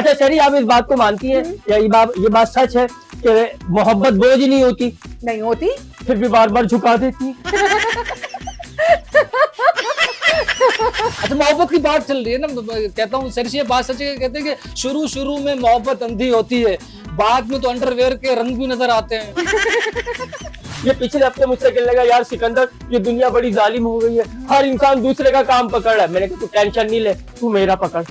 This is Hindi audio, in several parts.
अच्छा शरी, आप इस बात को मानती हैं या ये बात सच है कि मोहब्बत बोझ नहीं होती? नहीं होती। फिर भी बार बार झुका देती। अच्छा, मोहब्बत की बात चल रही है ना, कहता हूँ सर ये बात सच है। कहते हैं कि शुरू में मोहब्बत अंधी होती है, बाद में तो अंडरवेयर के रंग भी नजर आते हैं। ये पिछले हफ्ते मुझसे कहने लगा, यार सिकंदर ये दुनिया बड़ी जालिम हो गई है, हर इंसान दूसरे का काम पकड़ रहा है। मैंने कहा तू टेंशन नहीं ले, तू मेरा पकड़।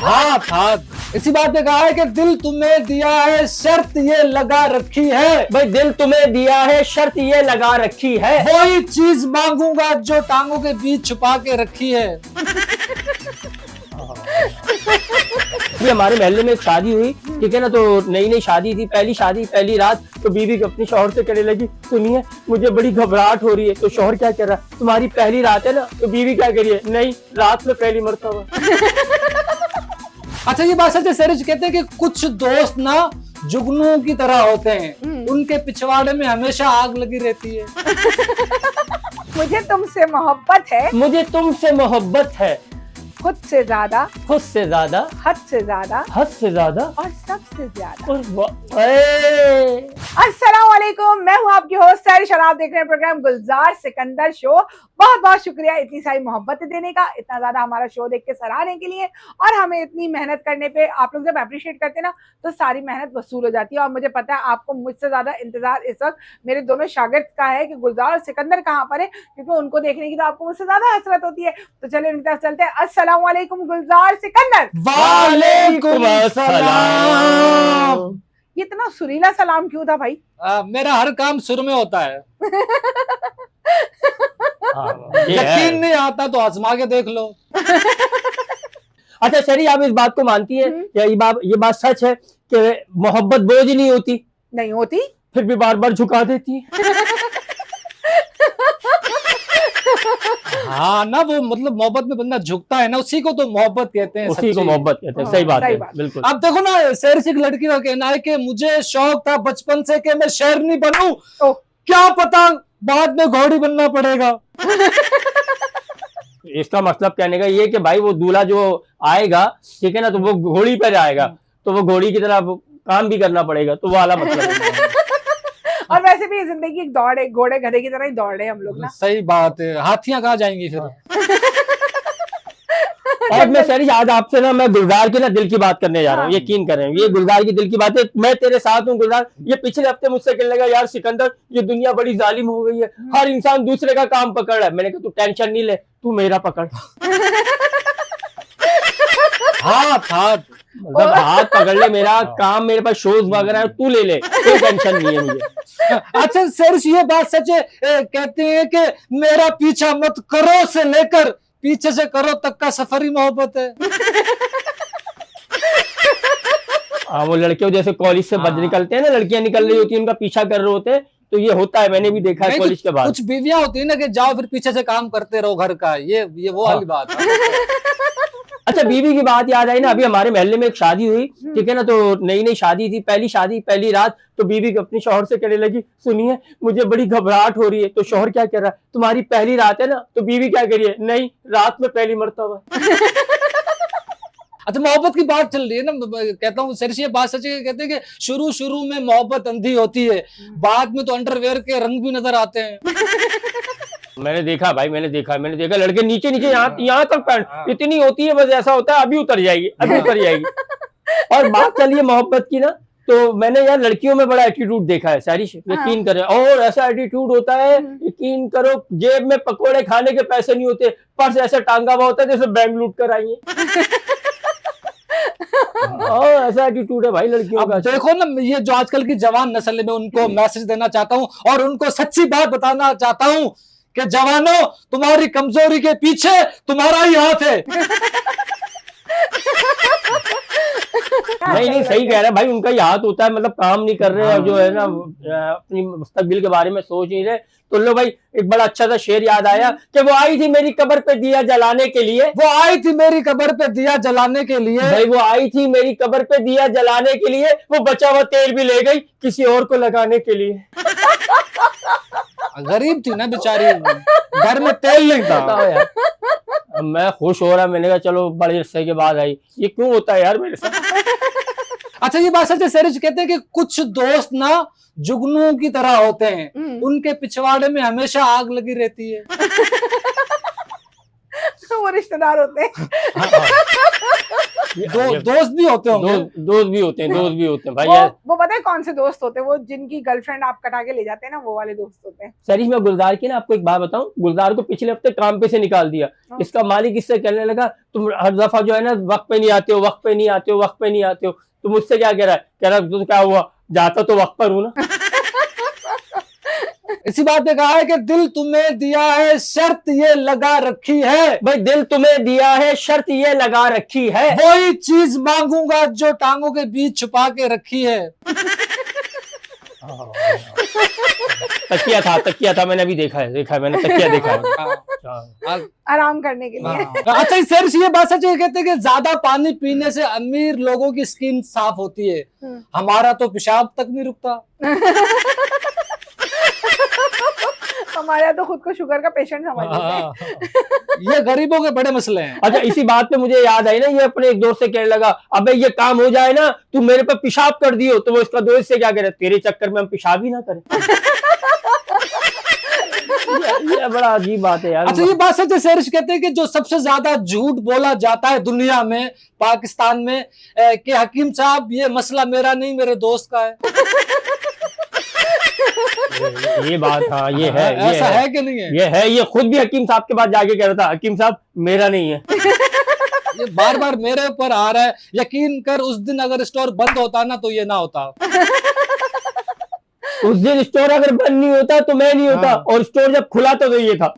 हाँ, इसी बात पे कहा है कि दिल तुम्हें दिया है शर्त ये लगा रखी है। भाई दिल तुम्हें दिया है शर्त ये लगा रखी है, वही चीज मांगूंगा जो टांगों के बीच छुपा के रखी है। ये हमारे महल्ले में एक शादी हुई, ठीक है ना, तो नई शादी थी, पहली शादी, पहली रात। तो बीवी अपने शौहर से कहने लगी, सुनिए मुझे बड़ी घबराहट हो रही है। तो शौहर क्या कह रहा है, तुम्हारी पहली रात है ना? तो बीवी क्या कह रही है, नहीं रात में पहली मरतबा। अच्छा, ये बात सच है सर, कहते हैं कि कुछ दोस्त ना जुगनू की तरह होते हैं, उनके पिछवाड़े में हमेशा आग लगी रहती है। मुझे तुमसे मोहब्बत है, मुझे तुमसे मोहब्बत है, खुद से ज्यादा, खुद से ज्यादा, हद से ज्यादा, हद से ज्यादा और सबसे ज्यादा। अस्सलाम वालेकुम, मैं हूँ आपकी होस्ट सारिश और आप देख रहे हैं प्रोग्राम गुलजार सिकंदर शो। बहुत बहुत शुक्रिया इतनी सारी मोहब्बत देने का, इतना ज्यादा हमारा शो देख के सराहने के लिए, और हमें इतनी मेहनत करने पे आप लोग जब अप्रिशिएट करते हैं ना तो सारी मेहनत वसूल हो जाती है। और मुझे पता है आपको मुझसे ज्यादा इंतजार इस वक्त मेरे दोनों शागिर्द का है कि गुलजार और सिकंदर कहाँ पर है, क्योंकि उनको देखने की तो आपको मुझसे ज्यादा हसरत होती है। तो चलिए उनकी तरफ चलते हैं। अस्सलाम वालेकुम गुलजार सिकंदर। वालेकुम अस्सलाम। ये इतना सुरीला सलाम क्यों था भाई? मेरा हर काम सुर में होता है। ये यकीन नहीं आता तो आजमा के देख लो। अच्छा शरी, आप इस बात को मानती हैं या ये बात सच है कि मोहब्बत बोझ नहीं होती? नहीं होती। फिर भी बार बार झुका देती है। हाँ ना, वो मतलब मोहब्बत में बंदा झुकता है ना, उसी को तो मोहब्बत कहते हैं। उसी को मोहब्बत कहते हैं। सही बात है, बिल्कुल। अब देखो ना, शहर से एक लड़की का कहना है कि मुझे शौक था बचपन से कि मैं शेरनी बनूं, क्या पता बाद में घोड़ी बनना पड़ेगा। इसका मतलब कहने का ये कि भाई वो दूल्हा जो आएगा, ठीक है ना, तो वो घोड़ी पर आएगा, तो वो घोड़ी की तरह काम भी करना पड़ेगा, तो वो वाला मतलब है। और वैसे भी जिंदगी एक दौड़ है, घोड़े गधे की तरह ही दौड़ है हम लोग ना। सही बात है, हाथियां कहाँ जाएंगी फिर। और मैं सर आज आपसे ना मैं गुलजार के ना दिल की बात करने जा रहा हूँ। यकीन करें, ये गुलजार की दिल की बात है। मैं तेरे साथ हूँ गुलजार। ये पिछले हफ्ते मुझसे कहने लगा, यार सिकंदर ये दुनिया बड़ी जालिम हो गई है, हर इंसान दूसरे का काम पकड़ रहा है। मैंने कहा तू टेंशन नहीं ले, तू मेरा पकड़। मतलब हाथ पकड़ ले, मेरा काम, मेरे पास शोज वगैरह है, तू ले ले, कोई टेंशन नहीं है मुझे। अच्छा सर, ये बात सच है, कहते हैं कि मेरा पीछा मत करो से लेकर पीछे से करो तक का सफर ही मोहब्बत है। वो लड़के जैसे कॉलेज से बच निकलते हैं ना, लड़कियां निकल रही होती है, उनका पीछा कर रहे होते हैं, तो ये होता है, मैंने भी देखा है कॉलेज के बाद। कुछ बीवियां होती है ना कि जाओ फिर पीछे से काम करते रहो घर का, ये वो वाली बात है। अच्छा बीवी की बात याद आई ना, अभी हमारे महल्ले में एक शादी हुई, ठीक है ना, तो नई शादी थी, पहली शादी, पहली रात। तो बीवी अपने शौहर से कहने लगी, सुनिए मुझे बड़ी घबराहट हो रही है। तो शौहर क्या कह रहा है, तुम्हारी पहली रात है ना? तो बीवी क्या कह रही है, नहीं रात में पहली मरतबा। अच्छा, मोहब्बत की बात चल रही है ना, कहता हूँ सर ये बात सच है। कहते हैं कि शुरू में मोहब्बत अंधी होती है, बाद में तो अंडरवेयर के रंग भी नजर आते हैं। मैंने देखा भाई, मैंने देखा लड़के नीचे यहाँ तक पैंट इतनी होती है, बस ऐसा होता है अभी उतर जाएगी। और बात चलिए मोहब्बत की ना, तो मैंने यार लड़कियों में बड़ा एटीट्यूड देखा है सारिश, यकीन करें। और ऐसा एटीट्यूड होता है, यकीन करो, जेब में पकोड़े खाने के पैसे नहीं होते, पर्स ऐसे टांगा हुआ होता है जैसे बैंक लूट कर आई है। ऐसा एटीट्यूड है भाई लड़कियों का। देखो ना, ये जो आजकल की जवान नस्ल है, मैं उनको मैसेज देना चाहता हूँ और उनको सच्ची बात बताना चाहता हूँ कि जवानों, तुम्हारी कमजोरी के पीछे तुम्हारा ही हाथ है। नहीं सही कह रहा है भाई, उनका ही हाथ होता है, मतलब काम नहीं कर रहे और जो है ना अपनी मुस्तकबिल के बारे में सोच नहीं रहे। तो लो भाई, एक बड़ा अच्छा सा शेर याद आया कि वो आई थी मेरी कब्र पे दिया जलाने के लिए, वो आई थी मेरी कब्र पे दिया जलाने के लिए, भाई वो आई थी मेरी कब्र पे दिया जलाने के लिए, वो बचा हुआ तेल भी ले गई किसी और को लगाने के लिए। गरीब थी ना बेचारी, घर में तेल नहीं था। बताओ यार, अब मैं खुश हो रहा, मैंने कहा चलो बड़े अरसे के बाद आई। ये क्यों होता है यार मेरे साथ? अच्छा ये बात सच है, सैरिश कहते हैं कि कुछ दोस्त ना जुगनू की तरह होते हैं, उनके पिछवाड़े में हमेशा आग लगी रहती है। वो रिश्तेदार होते हैं। दोस्त भी होते होंगे। दोस्त भी होते हैं, दोस्त भी होते हैं भाई वो, यार। वो पता है कौन से दोस्त होते हैं? वो जिनकी गर्लफ्रेंड आप कटा के ले जाते हैं ना, वो वाले दोस्त होते हैं। सरीश, मैं गुलजार की ना आपको एक बात बताऊं, गुलजार को पिछले हफ्ते काम पे से निकाल दिया। इसका मालिक इससे कहने लगा तुम हर दफा जो है ना वक्त पे नहीं आते हो, वक्त पे नहीं आते हो, वक्त पे नहीं आते हो। तो मुझसे क्या कह रहा है? कह रहा तो क्या हुआ, जाता तो वक्त पर हूं ना। इसी बात पे कहा है कि दिल तुम्हें दिया है, शर्त ये लगा रखी है। भाई दिल तुम्हें दिया है, शर्त ये लगा रखी है। वही चीज मांगूंगा जो टांगों के बीच छुपा के रखी है। तकिया था, मैंने अभी देखा है मैंने तकिया देखा है। आराम करने के लिए। अच्छा सर, ये बात सच है, कहते हैं कि ज्यादा पानी पीने से अमीर लोगों की स्किन साफ होती है, हमारा तो पेशाब तक नहीं रुकता। हमारे तो खुद को शुगर का पेशेंट समझ लेते हैं। ये गरीबों के बड़े मसले हैं। अच्छा इसी बात पे मुझे याद आई ना, ये अपने एक दोस्त से कहने लगा अबे ये काम हो जाए ना, तू मेरे पे पेशाब कर दियो। तो वो इसका दोस्त से क्या कह रहा है, तेरे चक्कर में हम पेशाब ही ना करें। ये बड़ा अजीब बात है यार। अच्छा ये बात सच है, सैरिश कहते हैं कि जो सबसे ज्यादा झूठ बोला जाता है दुनिया में, पाकिस्तान में, कि हकीम साहब ये मसला मेरा नहीं मेरे दोस्त का है। ये बात, हाँ ये है, ऐसा है कि नहीं है? ये है, ये खुद भी हकीम साहब के पास जाके कह रहा था, हकीम साहब मेरा नहीं है। ये बार बार मेरे ऊपर आ रहा है। यकीन कर उस दिन अगर स्टोर बंद होता ना तो ये ना होता। उस दिन स्टोर अगर बंद नहीं होता तो मैं नहीं होता, और स्टोर जब खुला तो ये था।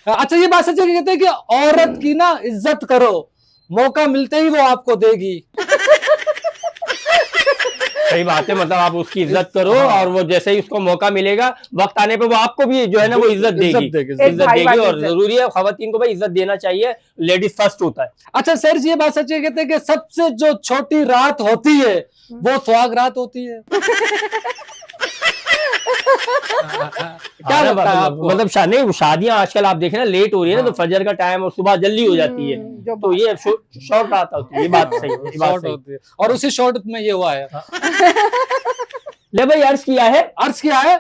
अच्छा ये बात सच है, कहते हैं कि औरत की ना इज्जत करो, मौका मिलते ही वो आपको देगी। सही बात है, मतलब आप उसकी इज्जत करो और वो जैसे ही उसको मौका मिलेगा वक्त आने पे वो आपको भी जो है ना वो इज्जत देगी। और जरूरी है खवातीन को भाई इज्जत देना चाहिए, लेडीज फर्स्ट होता है। अच्छा सर ये बात सच है, कहते हैं कि सबसे जो छोटी रात होती है वो सुहाग रात होती है। क्या लगता है आपको? मतलब शादियां आजकल आप देखें ना लेट हो रही है ना, तो फजर का टाइम और सुबह जल्दी हो जाती है, तो ये शॉर्ट रात होती है। ये बात सही है, शॉर्ट होती है, और उसी शॉर्ट में ये हुआ है। ले भाई अर्ज किया है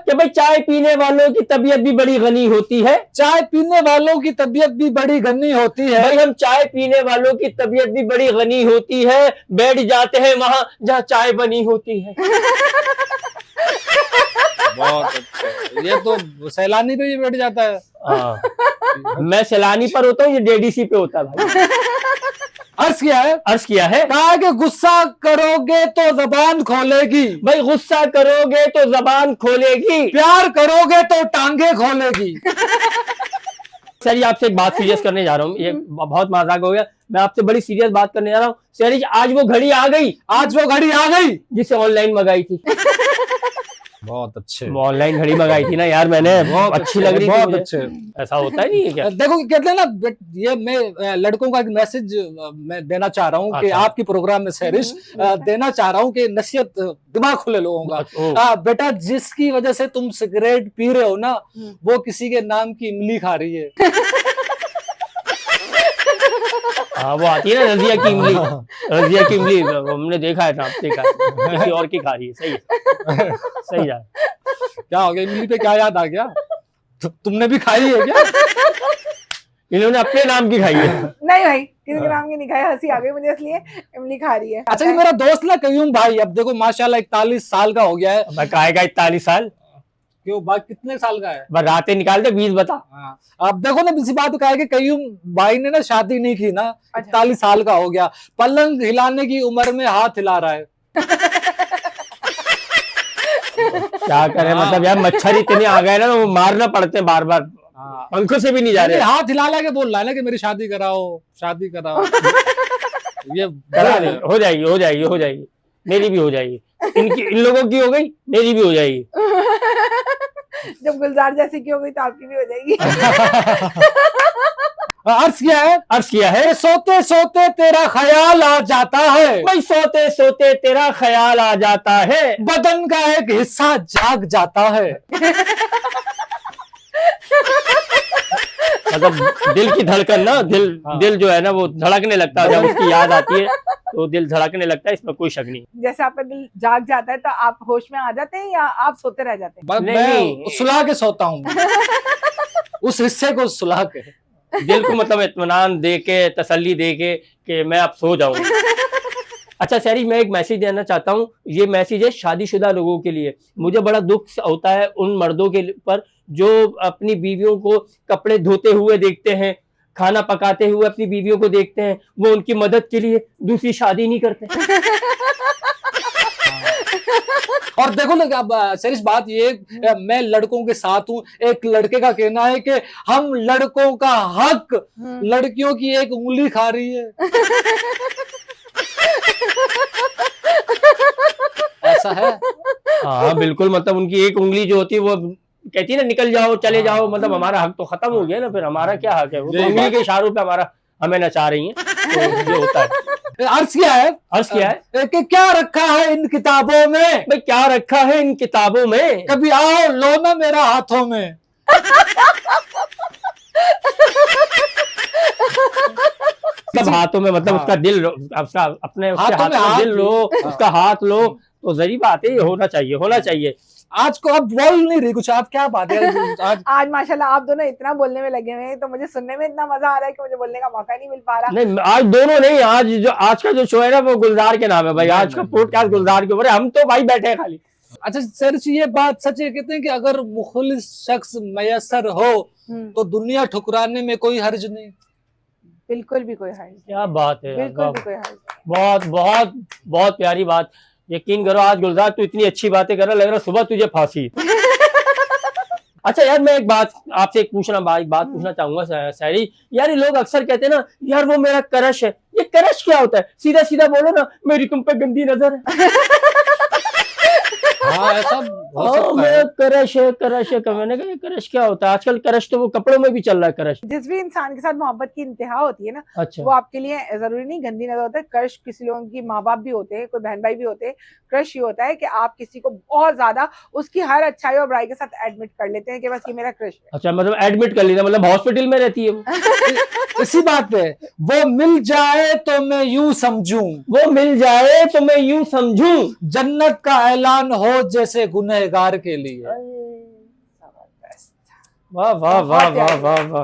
कि भाई चाय पीने वालों की तबीयत भी बड़ी गनी होती है। चाय पीने वालों की तबीयत भी बड़ी गनी होती है। भाई हम चाय पीने वालों की तबीयत भी बड़ी गनी होती है, बैठ जाते हैं वहां जहाँ चाय बनी होती है। बहुत अच्छा, ये तो सैलानी पे भी बैठ जाता है। हाँ मैं सैलानी पर होता हूँ, ये डेडीसी पे होता है भाई। अर्ज किया है, कहा कि गुस्सा करोगे तो जबान खोलेगी। भाई गुस्सा करोगे तो जबान खोलेगी, प्यार करोगे तो टांगे खोलेगी। सर आपसे एक बात सीरियस करने जा रहा हूँ, ये बहुत मजाक हो गया, मैं आपसे बड़ी सीरियस बात करने जा रहा हूँ। सर आज वो घड़ी आ गई जिसे ऑनलाइन मंगाई थी। बहुत अच्छे, ऑनलाइन घड़ी मंगाई थी ना यार मैंने, बहुत अच्छी लग रही थी, बहुत अच्छे। ऐसा होता है नहीं क्या? देखो कहते हैं ना, ये मैं लड़कों का एक मैसेज मैं देना चाह रहा हूँ कि आपकी प्रोग्राम में सैरिश देना चाह रहा हूँ कि नसीहत, दिमाग खुले लोगों का। बेटा जिसकी वजह से तुम सिगरेट पी रहे हो ना, वो किसी के नाम की इमली खा रही है। हाँ वो आती है ना रजिया की इमली, हमने देखा है ना, किसी और की खा रही है। सही है। क्या हो गया, इमली पे क्या याद आ गया? तुमने भी खाई है क्या? इन्होंने अपने नाम की खाई है। नहीं भाई, किसी के नाम की नहीं खाई, हंसी आ गई मुझे इसलिए इमली खा रही है। अच्छा मेरा दोस्त ना कयूम भाई, अब देखो माशाल्लाह 41 साल का हो गया है। मैं कहेगा 41 साल क्यों, बात कितने साल का है? रातें निकाल दे 20 बता। अब देखो ना, इसी बात कहा है कि कयूम भाई ने ना शादी नहीं की ना, 41 साल का हो गया, पलंग हिलाने की उम्र में हाथ हिला रहा है। क्या करे, मतलब यार मच्छर इतने आ गए ना, वो मारना पड़ते हैं बार बार, पंखों से भी नहीं जा रहे। हाथ हिला के बोल रहा है ना कि मेरी शादी कराओ। ये हो जाएगी, मेरी भी हो जाएगी, इन लोगों की हो गई, मेरी भी हो जाएगी। जब गुलजार जैसी की हो गई तो आपकी भी हो जाएगी। अर्ज किया है सोते सोते तेरा ख्याल आ जाता है। भाई सोते सोते तेरा ख्याल आ जाता है, बदन का एक हिस्सा जाग जाता है। मतलब दिल की धड़कन ना, दिल जो है ना वो धड़कने लगता है जब उसकी याद आती है, तो दिल धड़कने लगता है, इसमें कोई शक नहीं। जैसे आपका दिल जाग जाता है तो आप होश में आ जाते हैं या आप सोते रह जाते हैं? नहीं। मैं सुला के सोता हूँ उस हिस्से को सुला के, दिल को मतलब इत्मीनान दे के, तसल्ली दे के कि मैं अब सो जाऊं। अच्छा सैरी, मैं एक मैसेज देना चाहता हूँ, ये मैसेज है शादीशुदा लोगों के लिए। मुझे बड़ा दुख होता है उन मर्दों के पर जो अपनी बीवियों को कपड़े धोते हुए देखते हैं, खाना पकाते हुए अपनी बीवियों को देखते हैं, वो उनकी मदद के लिए दूसरी शादी नहीं करते। और देखो ना अब सीरियस बात ये, मैं लड़कों के साथ हूँ। एक लड़के का कहना है कि हम लड़कों का हक लड़कियों की एक उंगली खा रही है। ऐसा है? हाँ बिल्कुल, मतलब उनकी एक उंगली जो होती है वो कहती है ना निकल जाओ चले जाओ, मतलब हमारा हक तो खत्म हो गया ना, फिर हमारा क्या हक है? वो तो उंगली के इशारों पे हमें नचा रही हैं, तो ये होता है। अर्ज क्या है? अर्ज क्या है कि क्या रखा है इन किताबों में? भाई क्या रखा है इन किताबों में? कभी आओ लो ना मेरा हाथों में। सब हाथों में, मतलब उसका दिल लो, उसका अपने उसके हाथों में दिल लो, उसका हाथ लो, तो जरी बात है, ये होना चाहिए। आज को अब बोल नहीं रही कुछ, आप क्या बात है? आज माशाल्लाह आप दोनों इतना बोलने में लगे हुए हैं, तो मुझे सुनने में इतना मजा आ रहा है कि मुझे बोलने का मौका नहीं मिल पा रहा। नहीं आज दोनों नहीं, आज का जो शो है ना वो गुलजार के नाम है भाई, आज का पॉडकास्ट गुलजार के ऊपर है, हम तो भाई बैठे हैं खाली। अच्छा सर, ये बात सच है, कहते हैं कि अगर मुखलिस शख्स मयसर हो तो दुनिया ठुकराने में कोई हर्ज नहीं। बिल्कुल भी कोई हर्ज नहीं। क्या बात है, बिल्कुल भी कोई हर्ज नहीं। बहुत बहुत बहुत प्यारी बात। यकीन करो आज गुलजार तू इतनी अच्छी बातें कर रहा, लग रहा सुबह तुझे फांसी। अच्छा यार, मैं एक बात आपसे पूछना चाहूंगा सैरी यार, ये लोग अक्सर कहते हैं ना यार वो मेरा क्रश है, ये क्रश क्या होता है? सीधा सीधा बोलो ना, मेरी तुम पे गंदी नजर है। हाँ ऐसा हो सकता है। मेरा क्रश है। मैंने कहा क्रश क्या होता है? आजकल क्रश तो वो कपड़ों में भी चल रहा है क्रश। जिस भी इंसान के साथ मोहब्बत की इंतहा होती है ना, अच्छा। वो आपके लिए जरूरी नहीं गंदी नजर होता है। क्रश किसी लोगों की माँ बाप भी होते हैं, कोई बहन भाई भी होते हैं। क्रश ये होता है कि आप किसी को बहुत ज्यादा उसकी हर अच्छाई और बुराई के साथ एडमिट कर लेते हैं कि बस ये मेरा क्रश है। अच्छा, मतलब एडमिट कर लेना, मतलब हॉस्पिटल में रहती है वो। इसी बात पे वो मिल जाए तो मैं यूं समझूं, जन्नत का ऐलान हो जैसे गुनहगार के लिए। वाह वाह वाह वाह वाह वाह वाह।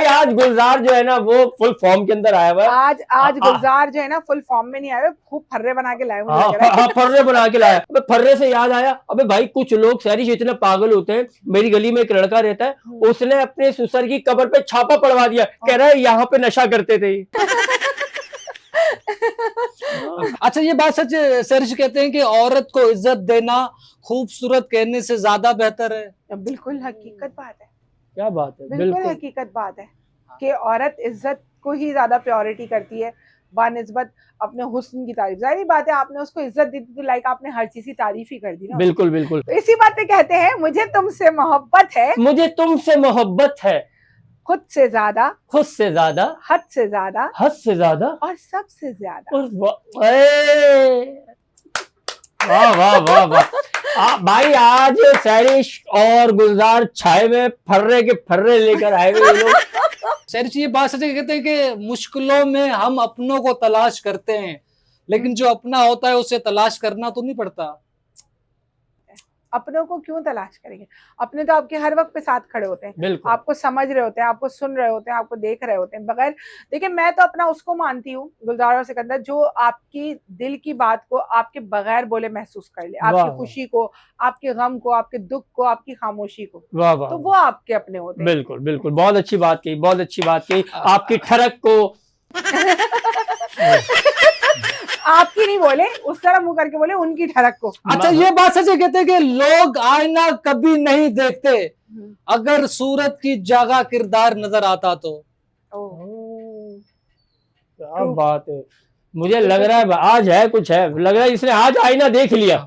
आज गुलजार जो है ना वो फुल फॉर्म के अंदर आया हुआ है। आज गुलजार जो है ना फुल फॉर्म में नहीं आया, खूब फर्रे बना के लाए। फर्रे बना के लाया। अबे फर्रे से याद आया, अबे भाई कुछ लोग शहरी इतने पागल होते हैं। मेरी गली में एक लड़का रहता है, उसने अपने ससुर की कब्र पे छापा पड़वा दिया, कह रहा है यहाँ पे नशा करते थे। अच्छा ये बात सच है, सरश कहते हैं कि औरत को इज्जत देना खूबसूरत कहने से ज्यादा बेहतर है। बिल्कुल हकीकत बात है। क्या बात है? बिल्कुल हकीकत बात है कि औरत इज्जत को ही ज्यादा प्रायोरिटी करती है बानिस्बत अपने हुस्न की तारीफ। जाहिर बात है, आपने उसको इज्जत दी तो लाइक आपने हर चीज की तारीफ ही कर दी ना। बिल्कुल बिल्कुल। तो इसी बात पे कहते हैं मुझे तुमसे मोहब्बत है, खुद से ज्यादा, हद से ज्यादा और सबसे ज्यादा। वाह वाह वाह वाह। भाई आज सैरिश और गुलजार छाए में फर्रे के फर्रे लेकर आए हुए लोग। सैरिश ये बात सच है, कहते हैं कि मुश्किलों में हम अपनों को तलाश करते हैं, लेकिन जो अपना होता है उसे तलाश करना तो नहीं पड़ता। अपनों को क्यों तलाश करेंगे? अपने तो आपके हर वक्त पे साथ खड़े होते हैं, आपको समझ रहे होते हैं, आपको सुन रहे होते हैं, आपको देख रहे होते हैं। बगैर देखिए, मैं तो अपना उसको मानती हूँ गुलजार और सिकंदर, जो आपकी दिल की बात को आपके बगैर बोले महसूस कर ले, आपकी खुशी को, आपके गम को, आपके दुख को, आपकी खामोशी को। तो वो आपके अपने होते हैं। बिल्कुल बिल्कुल, बहुत अच्छी बात कही। आपकी ठरक को आपकी नहीं बोले, उस तरह मुंह करके बोले, उनकी ठरक को। अच्छा ये बात सच है, कहते हैं कि लोग आईना कभी नहीं देखते, अगर सूरत की जगह किरदार नजर आता तो। क्या बात है। मुझे लग रहा है आज है कुछ है, लग रहा है इसने आज आईना देख लिया।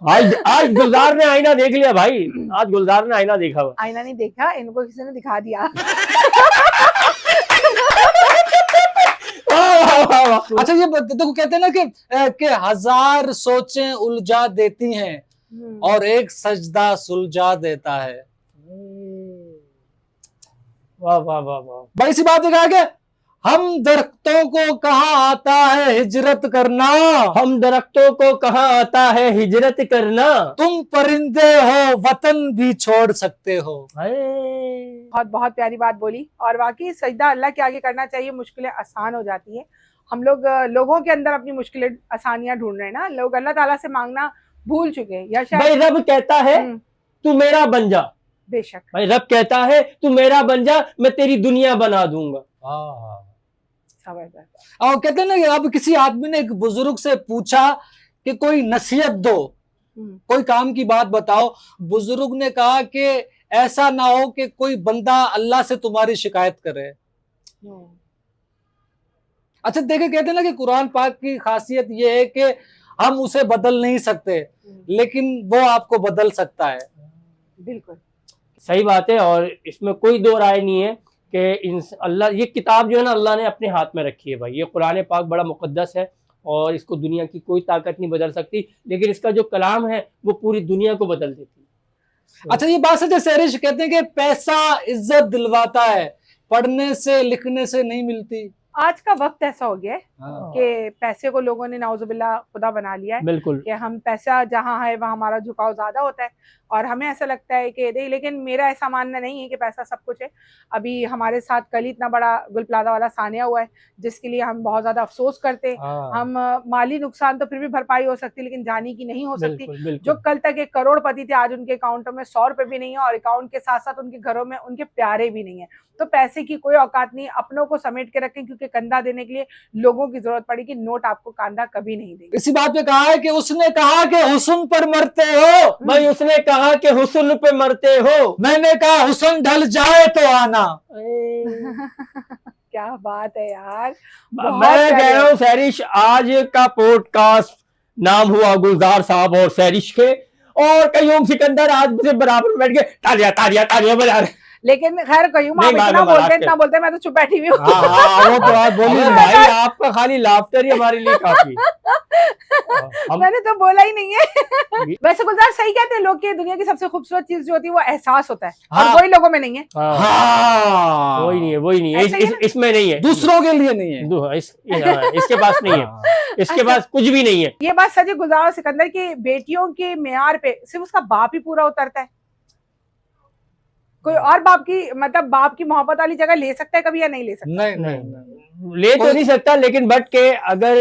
आज गुलजार ने आईना देख लिया भाई, आज गुलजार ने आईना देखा हुआ। आईना नहीं देखा, इनको किसी ने दिखा दिया। अच्छा ये देखो, कहते हैं ना कि हजार सोचें उलझा देती हैं, और एक सजदा सुलझा देता है। वाह वाह वाह वाह। भाई इसी बात ने कहा कि हम दरख्तों को कहाँ आता है हिजरत करना, हम दरख्तों को कहाँ आता है हिजरत करना, तुम परिंदे हो वतन भी छोड़ सकते हो। बहुत बहुत प्यारी बात बोली। और वाकई सजदा अल्लाह के आगे करना चाहिए, मुश्किलें आसान हो जाती है। हम लोग लोगों के अंदर अपनी मुश्किलें आसानियां ढूंढ रहे हैं ना, लोग अल्लाह ताला से मांगना भूल चुके हैं। या भाई शायद रब कहता है तू मेरा बन जा, बेशक भाई रब कहता है तू मेरा बन जा, मैं तेरी दुनिया बना दूंगा। और कहते हैं ना कि अब किसी आदमी ने एक बुजुर्ग से पूछा कि कोई नसीहत दो, कोई काम की बात बताओ। बुजुर्ग ने कहा कि ऐसा ना हो कि कोई बंदा अल्लाह से तुम्हारी शिकायत करे। अच्छा देखे, कहते हैं ना कि कुरान पाक की खासियत यह है कि हम उसे बदल नहीं सकते, लेकिन वो आपको बदल सकता है। बिल्कुल सही बात है। और इसमें कोई दो राय नहीं है कि अल्लाह, ये किताब जो है ना अल्लाह ने अपने हाथ में रखी है भाई। ये कुरान पाक बड़ा मुकद्दस है और इसको दुनिया की कोई ताकत नहीं बदल सकती, लेकिन इसका जो कलाम है वो पूरी दुनिया को बदल देती है। अच्छा ये बात सच है, सहरिश कहते हैं कि पैसा इज्जत दिलवाता है, पढ़ने से लिखने से नहीं मिलती। आज का वक्त ऐसा हो गया है कि पैसे को लोगों ने नाउजुबिल्लाह खुदा बना लिया है। बिल्कुल कि हम पैसा जहाँ है वहाँ हमारा झुकाव ज्यादा होता है और हमें ऐसा लगता है कि नहीं, लेकिन मेरा ऐसा मानना नहीं है कि पैसा सब कुछ है। अभी हमारे साथ कल इतना बड़ा गुल प्लाजा वाला सानिया हुआ है जिसके लिए हम बहुत ज्यादा अफसोस करते। हम माली नुकसान तो फिर भी भरपाई हो सकती, लेकिन जानी की नहीं हो सकती। जो कल तक एक करोड़पति थे आज उनके अकाउंटों में 100 रुपए भी नहीं है और अकाउंट के साथ साथ उनके घरों में उनके प्यारे भी नहीं है। तो पैसे की कोई औकात नहीं, अपनों को समेट के रखें, क्योंकि कंधा देने के लिए लोगों की जरूरत पड़ेगी, नोट आपको कंधा कभी नहीं देगा। इसी बात पे कहा है कि उसने कहा कि हुस्न पर मरते हो, भाई उसने कहा कि हुस्न पे मरते हो, मैंने कहा हुस्न ढल जाए तो आना। क्या बात है यार। मैं कह रहा हूँ सहरिश, आज का पॉडकास्ट नाम हुआ गुलजार साहब और सहरिश के, और कयूम सिकंदर आज मुझे बराबर बैठ के तालियां तालियां तालियां बजा रहे। लेकिन खैर कयूम आप इतना बोलते हैं, मैं तो चुप बैठी हुई हूँ। वो तो आप बोलिए भाई, आपका खाली लाफ्टर ही हमारे लिए काफी। मैंने तो बोला ही नहीं है। वैसे गुलजार सही कहते हैं लोग कि दुनिया की सबसे खूबसूरत चीज जो होती है वो एहसास होता है। और वही लोगों में नहीं है। वही नहीं है, इसमें नहीं है, दूसरों के लिए नहीं है, इसके पास नहीं है, इसके पास कुछ भी नहीं है। ये बात सच है। गुलजार और सिकंदर की बेटियों के मेयार पे सिर्फ उसका बाप ही पूरा उतरता है। कोई और बाप की मतलब बाप की मोहब्बत वाली जगह ले सकता है कभी या नहीं ले सकता? नहीं। ले तो नहीं सकता, लेकिन बट के अगर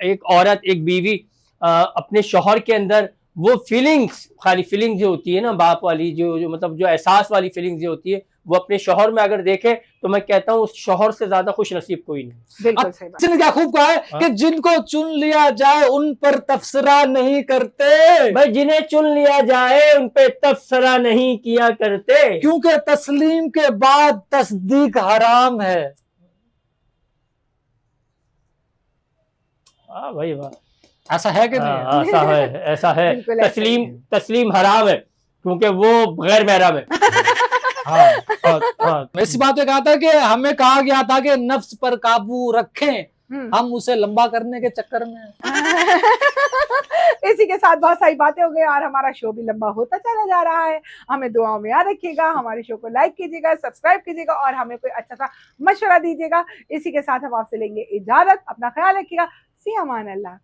एक औरत, एक बीवी अपने शौहर के अंदर वो फीलिंग्स, खाली फीलिंग्स जो होती है ना बाप वाली, जो मतलब जो एहसास वाली फीलिंग्स जो होती है वो अपने शौहर में अगर देखे, तो मैं कहता हूँ उस शौहर से ज्यादा खुश नसीब कोई नहीं। बिल्कुल सही बात। इसने क्या खूब कहा है कि जिनको चुन लिया जाए उन पर तबसरा नहीं करते। भाई जिन्हें चुन लिया जाए उन पे तबसरा नहीं किया करते, क्योंकि तस्लीम के बाद तस्दीक हराम है। भाई वाह, ऐसा है कि नहीं? ऐसा है, ऐसा है। तस्लीम हराम है क्योंकि वो गैर महरम है। मैं इसी बात पे कहा था कि हमें कहा गया था कि नफ्स पर काबू रखें, हम उसे लंबा करने के चक्कर में। इसी के साथ बहुत सारी बातें हो गई और हमारा शो भी लंबा होता चला जा रहा है। हमें दुआओं में याद रखिएगा, हमारे शो को लाइक कीजिएगा, सब्सक्राइब कीजिएगा और हमें कोई अच्छा सा मशवरा दीजिएगा। इसी के साथ हम आपसे लेंगे इजाजत। अपना ख्याल रखिएगा। फी अमान अल्लाह।